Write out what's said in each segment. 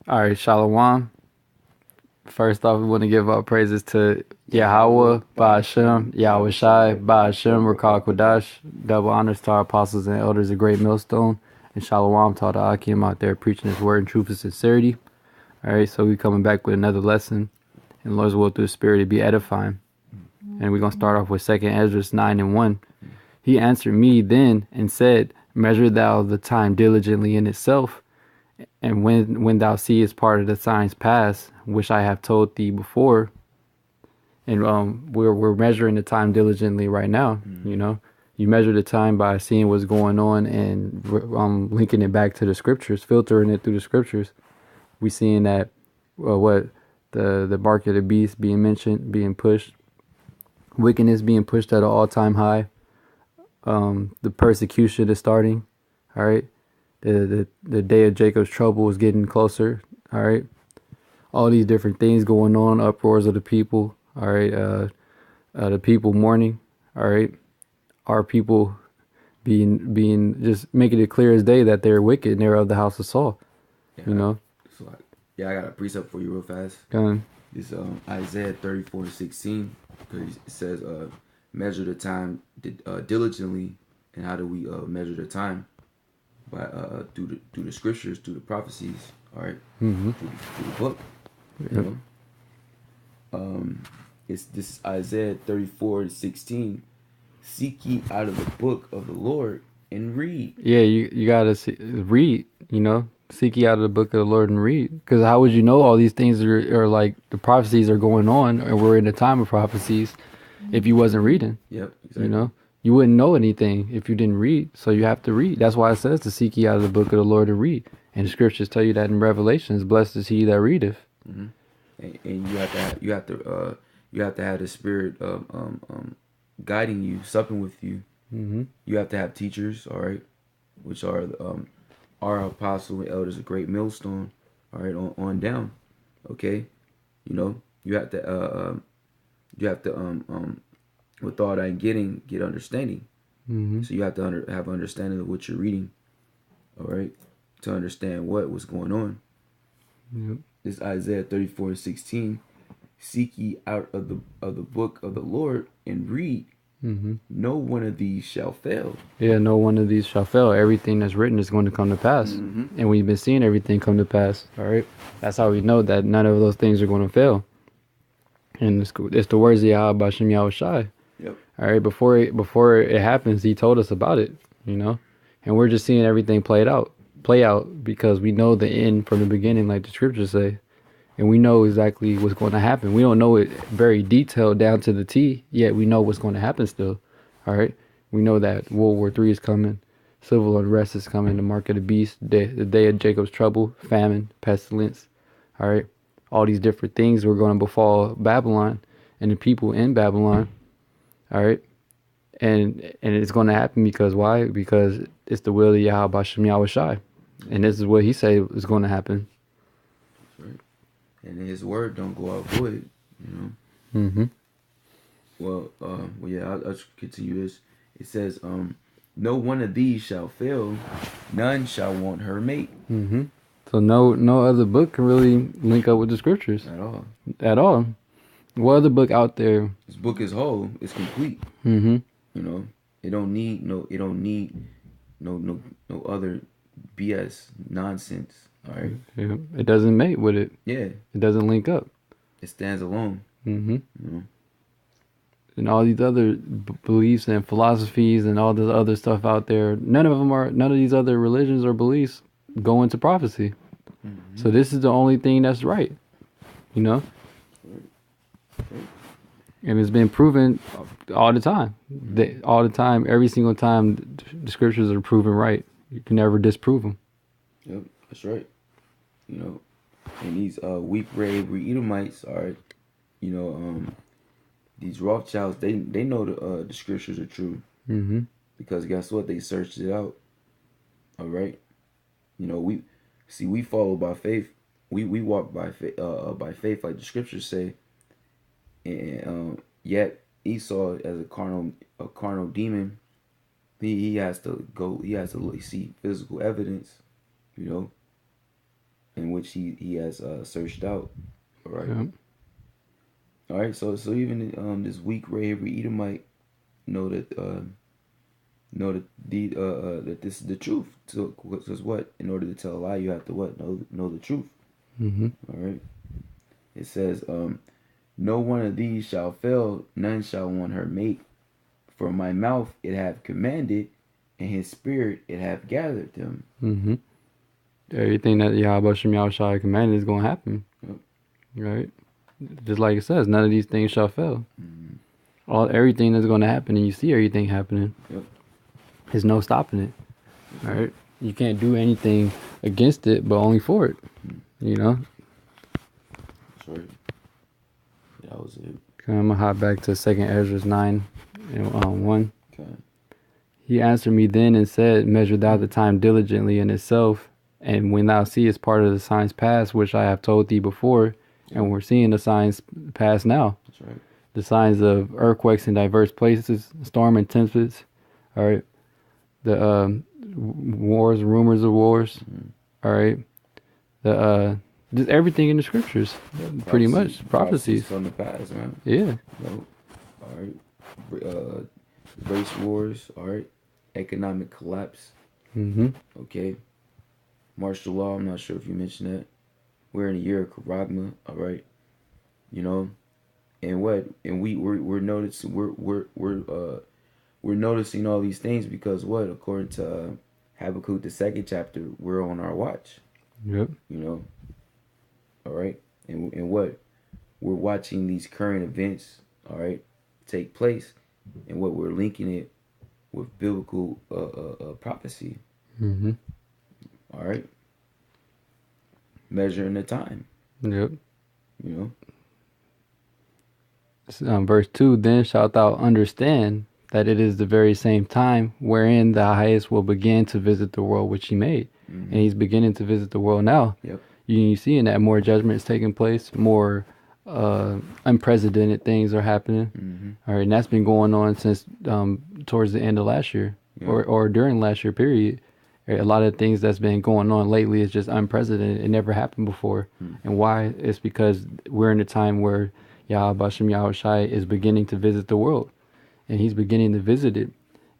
All right, Shalom. First off, we want to give our praises to Yahawah, Hasham, Yahawahshi, Hasham, Rakal Kodash. Double honors to our apostles and elders of Great Millstone. And Shalom to all the Akim out there preaching his word in truth and sincerity. All right, so we coming back with another lesson. And Lord's will through the Spirit to be edifying. And we're going to start off with 2nd Ezra 9:1. He answered me then and said, measure thou the time diligently in itself, and when thou seest part of the signs pass, which I have told thee before, and we're measuring the time diligently right now. You know, you measure the time by seeing what's going on and linking it back to the scriptures, filtering it through the scriptures. We seeing that what the mark of the beast being mentioned, being pushed, wickedness being pushed at an all-time high. The persecution is starting. All right. The day of Jacob's trouble is getting closer. All right. All these different things going on, uproars of the people. All right. The people mourning. All right. Our people being just making it clear as day that they're wicked and they're of the house of Saul. Yeah, You know. so I got a precept for you real fast. Gun. It's Isaiah 34:16, because it says, measure the time diligently. And how do we measure the time? By through the scriptures, through the prophecies. All right, through the book. You know, it's this Isaiah 34:16. Seek ye out of the book of the Lord and read. Yeah, you gotta read. You know, seek ye out of the book of the Lord and read. Because how would you know all these things are like the prophecies are going on, and we're in a time of prophecies, if you wasn't reading? Yep, exactly. You know, you wouldn't know anything if you didn't read. So you have to read. That's why it says to seek ye out of the book of the Lord and read. And the scriptures tell you that in Revelations, blessed is he that readeth. And you have to have the Spirit guiding you, supping with you. You have to have teachers, all right, which are our apostle and elders of Great Millstone, all right, on down, okay. You know, you have to with all that get understanding. So you have to have understanding of what you're reading, all right, to understand what was going on. Yep. This Isaiah 34:16. Seek ye out of the book of the Lord and read. No one of these shall fail. Yeah, no one of these shall fail. Everything that's written is going to come to pass. And we've been seeing everything come to pass. All right. That's how we know that none of those things are going to fail. And it's the words of Yahawah Bashem Yahawahshi. Yep. All right. Before it happens, he told us about it, you know, and we're just seeing everything play out because we know the end from the beginning, like the scriptures say. And we know exactly what's going to happen. We don't know it very detailed down to the T, yet we know what's going to happen still. All right. We know that World War III is coming. Civil unrest is coming. The mark of the beast. The day of Jacob's trouble. Famine. Pestilence. All right. All these different things were going to befall Babylon and the people in Babylon. All right. And it's going to happen because why? Because it's the will of Yahawah Bashem Yahawahshi. And this is what he said is going to happen. Right. And his word don't go out void, you know. Well, yeah, I'll continue this. It says, no one of these shall fail, none shall want her mate. So no other book can really link up with the scriptures At all. at all. What other book out there? This book is whole. It's complete. You know, it don't need no other BS nonsense. All right. Yeah, it doesn't mate with it. Yeah. It doesn't link up. It stands alone. Mm-hmm. You know? And all these other beliefs and philosophies and all this other stuff out there, none of these other religions or beliefs go into prophecy. So this is the only thing that's right, you know? And it's been proven all the time. All the time, every single time, the scriptures are proven right. You can never disprove them. Yep, that's right. You know, and these weak brave Edomites are, you know, these Rothschilds. They know the scriptures are true. Because guess what? They searched it out. All right. You know, we follow by faith. We walk by faith, like the scriptures say. And yet Esau, as a carnal demon, he has to go. He has to see physical evidence, you know. in which he has searched out. All right. Yep. All right. So even this weak ray every Edomite know that that this is the truth. So because what? In order to tell a lie, you have to what? Know the truth. Mm-hmm. All right. It says, no one of these shall fail, none shall want her mate. For my mouth it hath commanded, and his spirit it hath gathered them. Mm-hmm. Everything that Yahawahshi commanded is going to happen. Yep. Right? Just like it says, none of these things shall fail. Mm-hmm. Everything that's going to happen, and you see everything happening. Yep. There's no stopping it. All right? You can't do anything against it, but only for it. You know? That's right. Yeah, that was it. Okay, I'm going to hop back to 2nd Ezra 9 and 1. Okay. He answered me then and said, measure thou the time diligently in itself, and when thou seest part of the signs pass, which I have told thee before, and we're seeing the signs pass now. That's right. The signs of earthquakes in diverse places, storm and tempests, all right? The wars, rumors of wars, all right? The just everything in the scriptures, pretty much prophecies from the past, man. Yeah. All right. Race wars. All right. Economic collapse. Mm-hmm. Okay. Martial law. I'm not sure if you mentioned that. We're in a year of Karagma. All right. You know, and what? And we're noticing we're noticing all these things because what? According to Habakkuk the 2nd chapter, we're on our watch. Yep. You know. All right. And what? We're watching these current events. All right. Take place, and what we're linking it with biblical prophecy. Mm-hmm. All right. Measuring the time. Yep. You know. Verse 2, then shalt thou understand that it is the very same time wherein the highest will begin to visit the world which he made. Mm-hmm. And he's beginning to visit the world now. Yep. You see in that more judgment is taking place, more unprecedented things are happening. Mm-hmm. All right, and that's been going on since towards the end of last year. Yep. or during last year period. A lot of things that's been going on lately is just unprecedented. It never happened before. And why? It's because we're in a time where Yahawahshi is beginning to visit the world, and he's beginning to visit it.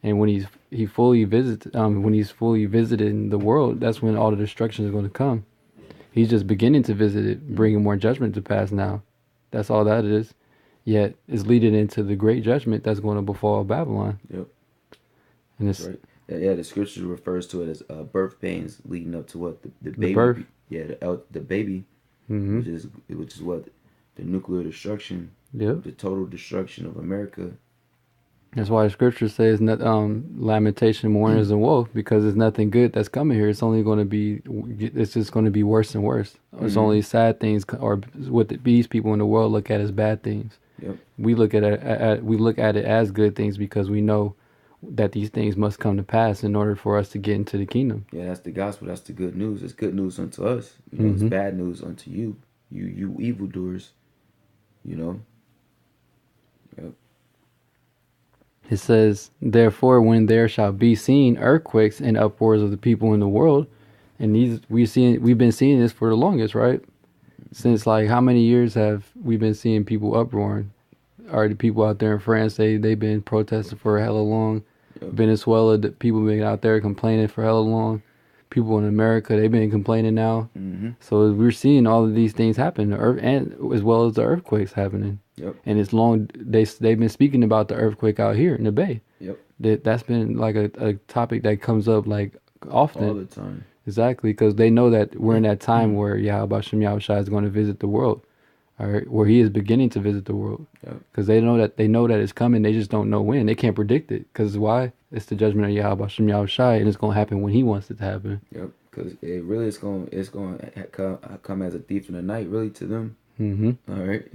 And when he's fully visiting the world, that's when all the destruction is going to come. He's just beginning to visit it, bringing more judgment to pass now. That's all that is. Yet it's leading into the great judgment that's going to befall Babylon. Yep. And that's right. Yeah, the scripture refers to it as birth pains leading up to what the baby. The birth. Yeah, the baby, mm-hmm. which is what the nuclear destruction. Yep. The total destruction of America. That's why the scripture says lamentation, mourners, and woe, because there's nothing good that's coming here. It's only going to be, it's just going to be worse and worse. Mm-hmm. It's only sad things, or what these people in the world look at as bad things. Yep. We look at it as good things because we know that these things must come to pass in order for us to get into the kingdom. Yeah, that's the gospel. That's the good news. It's good news unto us. You know, mm-hmm. It's bad news unto you evildoers. You know. Yep. It says, therefore, when there shall be seen earthquakes and uproars of the people in the world, and we've been seeing this for the longest, right? Since like how many years have we been seeing people uproaring? Are the people out there in France they've been protesting for hella long? Yep. Venezuela, the people been out there complaining for hella long. People in America, they've been complaining now. Mm-hmm. So we're seeing all of these things happen, and as well as the earthquakes happening. Yep. And it's long. They've been speaking about the earthquake out here in the Bay. Yep. That's been like a topic that comes up like often. All the time. Exactly, because they know that we're in that time where Yahawahshi is going to visit the world. All right, where he is beginning to visit the world, because they know that it's coming. They just don't know when. They can't predict it, because why? It's the judgment of Yahawahshi, and it's going to happen when he wants it to happen. Yep, because it really is going to come as a thief in the night, really, to them. Mm-hmm. All right.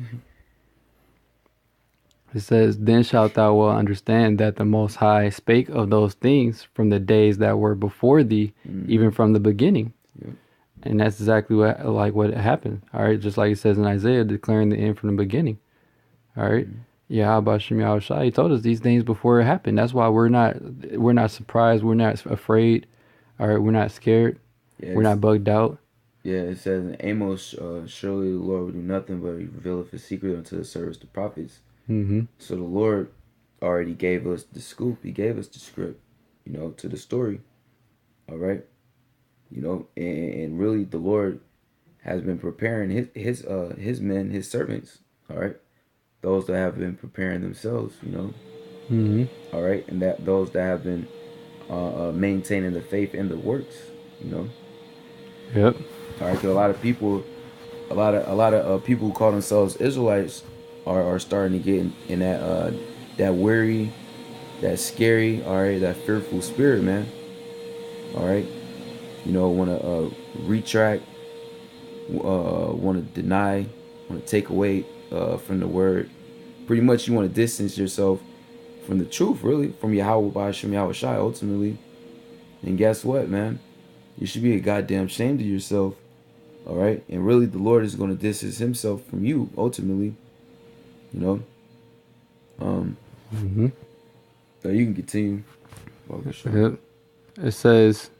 It says, then shalt thou well understand that the Most High spake of those things from the days that were before thee, even from the beginning. Yep. And that's exactly what happened. All right, just like it says in Isaiah, declaring the end from the beginning. All right, Yahawahshi, he told us these things before it happened. That's why we're not surprised. We're not afraid. All right, we're not scared. Yes. We're not bugged out. Yeah, it says in Amos, surely the Lord will do nothing but revealeth his secret unto the servants, the prophets. Mm-hmm. So the Lord already gave us the scoop. He gave us the script, to the story. All right. And really the Lord has been preparing his men, his servants. All right. Those that have been preparing themselves. Mm-hmm. All right. And that those that have been maintaining the faith and the works. You know. Yep. All right. Because a lot of people who call themselves Israelites are starting to get in that weary, that scary, all right, that fearful spirit, man. All right. Want to retract, want to deny, want to take away from the word. Pretty much, you want to distance yourself from the truth, really, from Yahawah by Hasham Yahawahshi, ultimately. And guess what, man? You should be a goddamn ashamed of yourself, all right? And really, the Lord is going to distance himself from you, ultimately, you know? Mm-hmm. So you can continue. Yep. It says,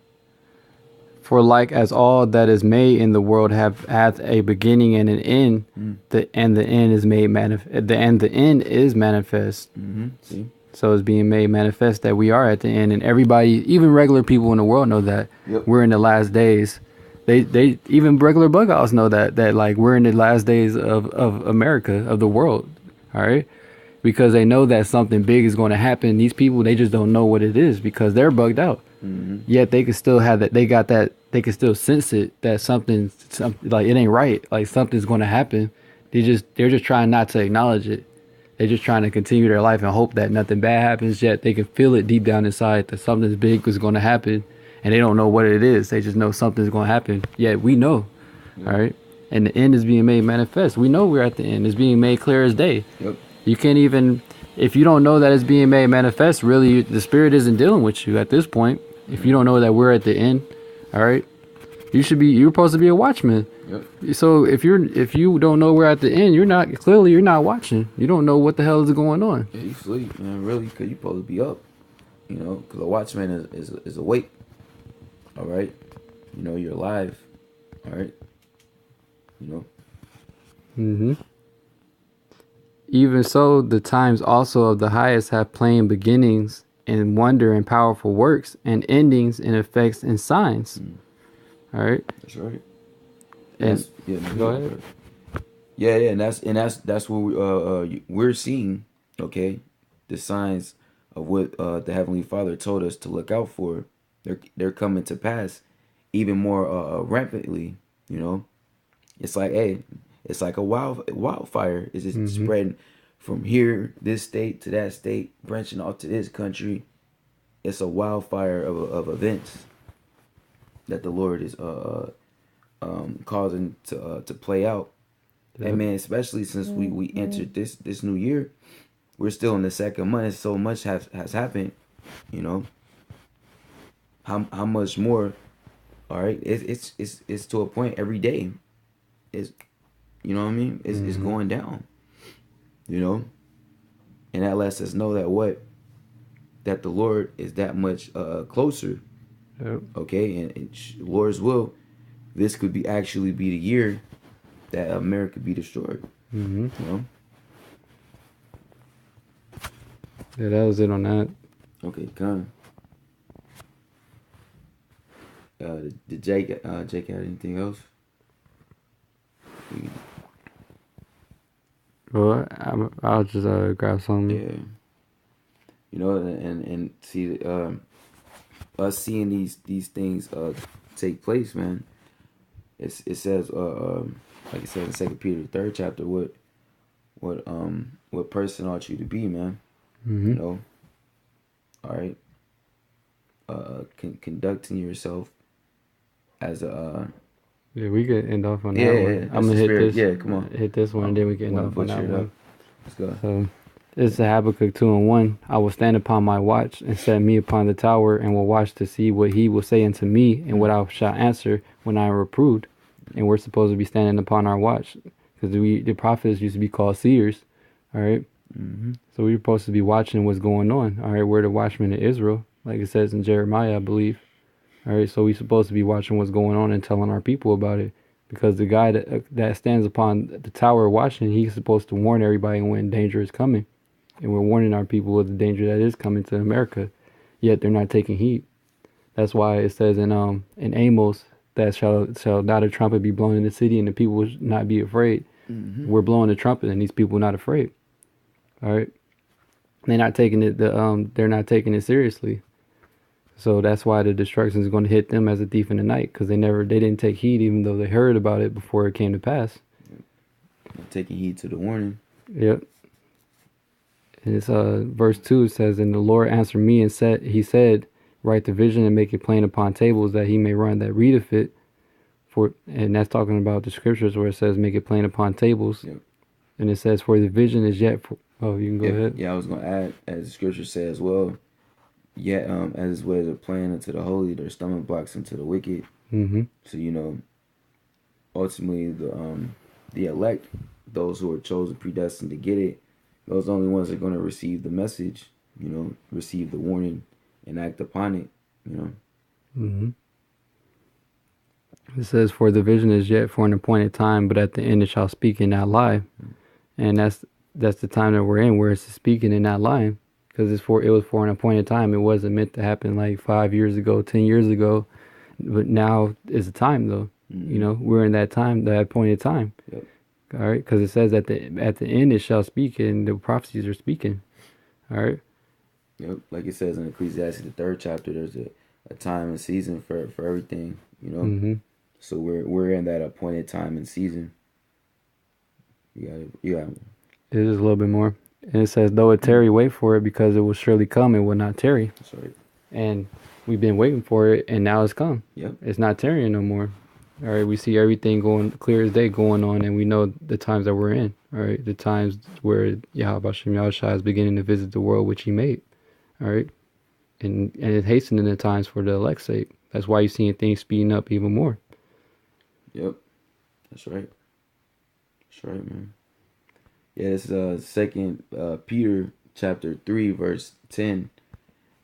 "For like as all that is made in the world hath a beginning and an end, the end is made manifest. The end is manifest. See? So it's being made manifest that we are at the end, and everybody, even regular people in the world, know that Yep. we're in the last days. They even regular bug outs know that like we're in the last days of America, of the world. All right." Because they know that something big is going to happen. These people, they just don't know what it is because they're bugged out. Yet they can still have that. They got that. They can still sense it that something like it ain't right. Like something's going to happen. They're just trying not to acknowledge it. They're just trying to continue their life and hope that nothing bad happens. Yet they can feel it deep down inside that something big is going to happen, and they don't know what it is. They just know something's going to happen. Yet we know, all right. And the end is being made manifest. We know we're at the end. It's being made clear as day. Yep. You can't even, if you don't know that it's being made manifest, really, the spirit isn't dealing with you at this point. If you don't know that we're at the end, all right, you're supposed to be a watchman. Yep. So if you don't know we're at the end, you're not watching. You don't know what the hell is going on. Yeah, you sleep, man, really, because you're supposed to be up, because a watchman is awake, all right? You're alive, all right? Mm-hmm. Even so, the times also of the highest have plain beginnings and wonder and powerful works and endings and effects and signs. All right. That's right. And go Go ahead. Yeah, and that's what we're seeing, okay? The signs of what the Heavenly Father told us to look out for. They're coming to pass even more rampantly, you know? It's like, hey, it's like a wildfire. It's just spreading from here, this state to that state, branching off to this country. It's a wildfire of events that the Lord is causing to play out. And man, especially since we entered this new year, we're still in the second month. So much has happened, you know. How much more? All right, it's to a point every day. It's you know what I mean. It's going down, you know, and that lets us know that the Lord is that much closer. Yep. Okay, and Lord's will, this could actually be the year that America be destroyed. Mm-hmm. You know. Yeah, that was it on that. Okay, come. Did Jake have anything else? Well, I'll just grab some. Yeah. And see us seeing these things take place, man. It says like it says in 2 Peter 3rd chapter, what person ought you to be, man. Mm-hmm. All right. Conducting yourself as a Yeah, we could end off on that yeah, one. I'm gonna hit spirit. this. Yeah, come on. Hit this one, and then we can end off on that one. Let's go. So, this is Habakkuk 2:1. I will stand upon my watch and set me upon the tower, and will watch to see what he will say unto me, and what I shall answer when I am reproved. And we're supposed to be standing upon our watch, because the prophets used to be called seers. All right. So we're supposed to be watching what's going on. All right, we're the watchmen of Israel, like it says in Jeremiah, I believe. All All right, so we're supposed to be watching what's going on and telling our people about it, because the guy that stands upon the tower watching, he's supposed to warn everybody when danger is coming, and we're warning our people of the danger that is coming to America. Yet they're not taking heed. That's why it says in Amos that shall not a trumpet be blown in the city and the people will not be afraid. We're blowing the trumpet and these people are not afraid. All right, they're not taking it. They're not taking it seriously. So that's why the destruction is going to hit them as a thief in the night, because they didn't take heed, even though they heard about it before it came to pass. Not taking heed to the warning. Yep. And it's verse 2 says, and the Lord answered me and he said, write the vision and make it plain upon tables, that he may run that readeth it. And that's talking about the scriptures where it says make it plain upon tables. Yep. And it says, for the vision is yet you can go ahead. Yeah, I was going to add, as the scripture says, well, yet as his ways are plain unto the holy, their stumbling blocks unto the wicked. Mm-hmm. So, ultimately the elect, those who are chosen, predestined to get it, those are the only ones that are going to receive the message, receive the warning and act upon it, Mm-hmm. It says, for the vision is yet for an appointed time, but at the end it shall speak and not lie. And that's the time that we're in, where it's speaking and not lying, because it was for an appointed time. It wasn't meant to happen like 5 years ago, 10 years ago, but now is the time though. Mm-hmm. We're in that time, that appointed time. Yep. All right, because it says at the end it shall speak, and the prophecies are speaking. All right. Yep. Like it says in Ecclesiastes, the 3rd chapter, there's a time and season for everything. Mm-hmm. So we're in that appointed time and season. You got it. Yeah. It is a little bit more, and it says, though it tarry, wait for it, because it will surely come and will not tarry. That's right. And we've been waiting for it, and now it's come. Yep. It's not tarrying no more. All right, we see everything going clear as day going on, and we know the times that we're in. All right, the times where Yahawahshi is beginning to visit the world which he made. All right, and it's hastening the times for the elect's sake. That's why you're seeing things speeding up even more. Yep. That's right. That's right, man. Yeah, it's Second Peter chapter 3 verse 10.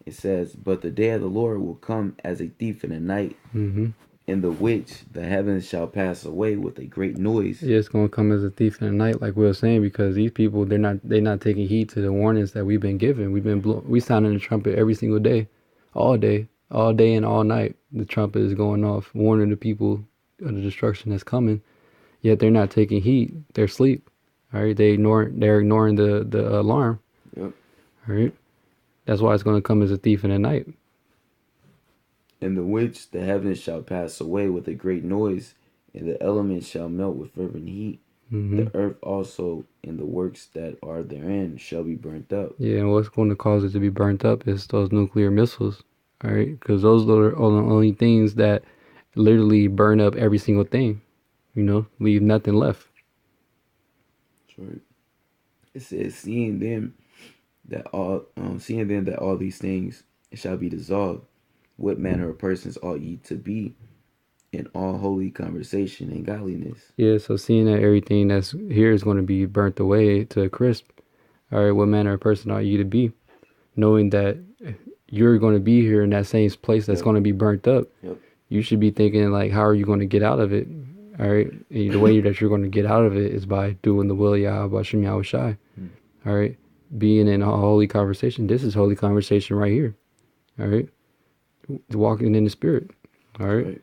It says, but the day of the Lord will come as a thief in the night, Mm-hmm. in the which the heavens shall pass away with a great noise. Yeah, it's gonna come as a thief in the night, like we were saying, because these people they're not taking heed to the warnings that we've been given. We sounding the trumpet every single day, all day and all night. The trumpet is going off, warning the people of the destruction that's coming. Yet they're not taking heed. They're asleep. All right, they're ignoring the alarm. Yep. All right, that's why it's gonna come as a thief in the night. In the which the heavens shall pass away with a great noise, and the elements shall melt with fervent heat. Mm-hmm. The earth also and the works that are therein shall be burnt up. Yeah, and what's going to cause it to be burnt up is those nuclear missiles. All right, because those are the only things that literally burn up every single thing. Leave nothing left. That's right. It says, seeing then that all these things shall be dissolved, what manner of persons ought ye to be in all holy conversation and godliness? Yeah, so seeing that everything that's here is going to be burnt away to a crisp. All right, what manner of person ought you to be, knowing that you're going to be here in that same place that's going to be burnt up. Yep. You should be thinking like, how are you going to get out of it? All right, and the way that you're going to get out of it is by doing the will of Yahawahshi. All right, being in a holy conversation. This is holy conversation right here. All right, walking in the spirit. All right,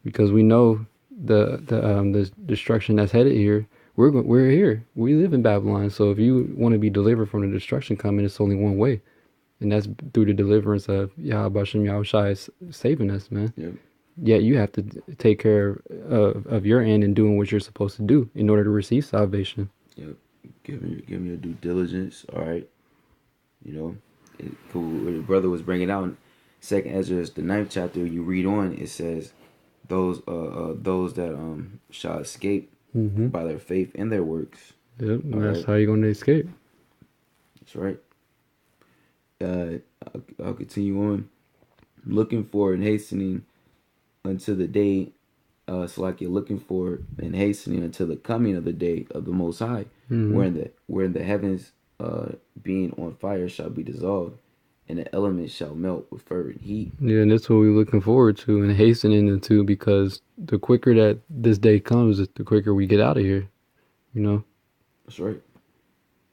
because we know the destruction that's headed here. We're here. We live in Babylon. So if you want to be delivered from the destruction coming, it's only one way, and that's through the deliverance of Yahawahshi saving us, man. Yep. Yet you have to take care of your end and doing what you're supposed to do in order to receive salvation. Yep. Giving your due diligence. All right. What the brother was bringing out in 2nd Ezra, the 9th chapter. You read on. It says, those that shall escape by their faith and their works. Yep. And that's how you're going to escape. That's right. I'll continue on. Looking for and hastening until the day, looking for and hastening until the coming of the day of the Most High, wherein the heavens being on fire shall be dissolved, and the elements shall melt with fervent heat. Yeah, and that's what we're looking forward to and hastening into, because the quicker that this day comes, the quicker we get out of here. You know, That's right.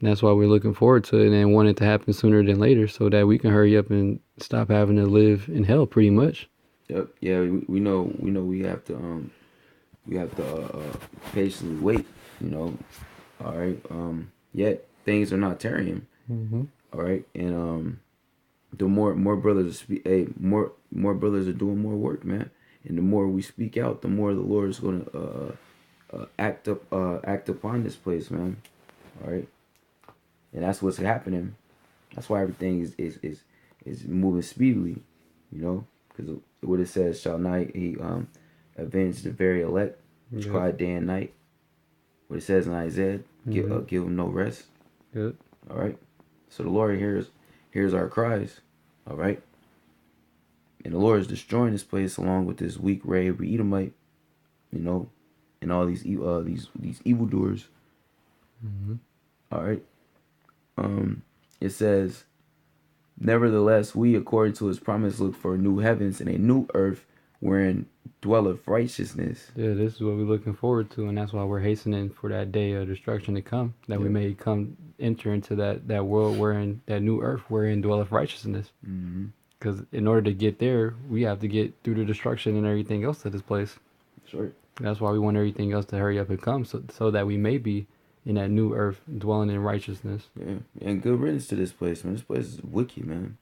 and that's why we're looking forward to it and want it to happen sooner than later, so that we can hurry up and stop having to live in hell, pretty much. Yep. Yeah, we know we have to patiently wait. You know. All right. Yet things are not tarrying. Mm-hmm. All right, and the more brothers more brothers are doing more work, man. And the more we speak out, the more the Lord is going to act upon this place, man. All right, and that's what's happening. That's why everything is moving speedily, you know, because what it says, shall not he avenge the very elect, which cry day and night. What it says in Isaiah, give them no rest. Good. All right, so the Lord hears our cries. All right, and the Lord is destroying this place along with this weak ray of Edomite, you know, and all these evildoers. Mm-hmm. All right. It says, nevertheless, we, according to his promise, look for new heavens and a new earth wherein dwelleth righteousness. Yeah, this is what we're looking forward to, and that's why we're hastening for that day of destruction to come, that we may enter into that world wherein, that new earth wherein dwelleth righteousness. Because in order to get there, we have to get through the destruction and everything else to this place. That's right. That's why we want everything else to hurry up and come, so that we may be in that new earth dwelling in righteousness. Yeah, and good riddance to this place, man. This place is wicked, man.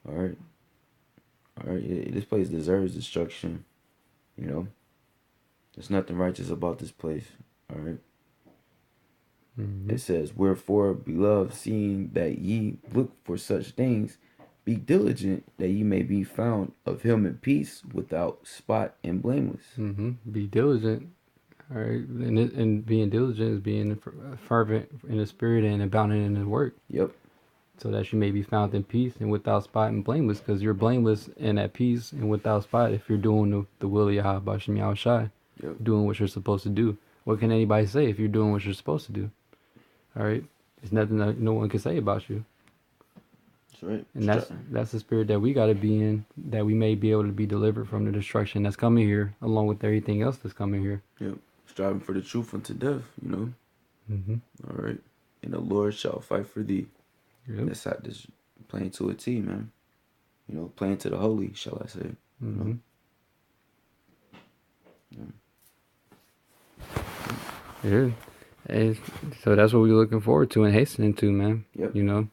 All right. All right. This place deserves destruction. You know, there's nothing righteous about this place. All right. It says, wherefore, beloved, seeing that ye look for such things, be diligent that ye may be found of him in peace, without spot and blameless. Be diligent. All right, and being diligent is being fervent in the spirit and abounding in the work. Yep. So that you may be found in peace and without spot and blameless, because you're blameless and at peace and without spot if you're doing the will of Yahawahshi, Yep. doing what you're supposed to do. What can anybody say if you're doing what you're supposed to do? All right, there's nothing that no one can say about you. That's right. And that's the spirit that we got to be in, that we may be able to be delivered from the destruction that's coming here, along with everything else that's coming here. Yep. Striving for the truth unto death, you know. All right. And the Lord shall fight for thee. Yep. That's how this playing to a T, man. You know, playing to the holy, shall I say. You know? Yeah. And so that's what we're looking forward to and hastening to, man. Yep. You know,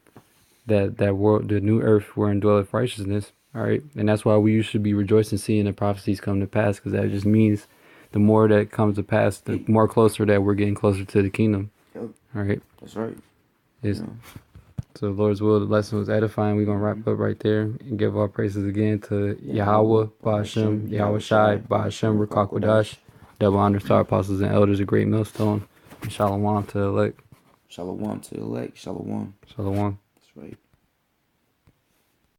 that world, the new earth wherein dwelleth righteousness. All right. And that's why we should be rejoicing seeing the prophecies come to pass, because that just means the more that comes to pass, the more closer that we're getting closer to the kingdom. Yep. All right. That's right. So Lord's will, the lesson was edifying. We're going to wrap up right there and give our praises again to Yahawah, Ba'Hashem, Yahawahshi, Ba'Hashem, Rakakwadash. Double honors to our apostles and elders, a great millstone. And shalom to the elect. Shalom to the elect. Shalom. Shalom. That's right.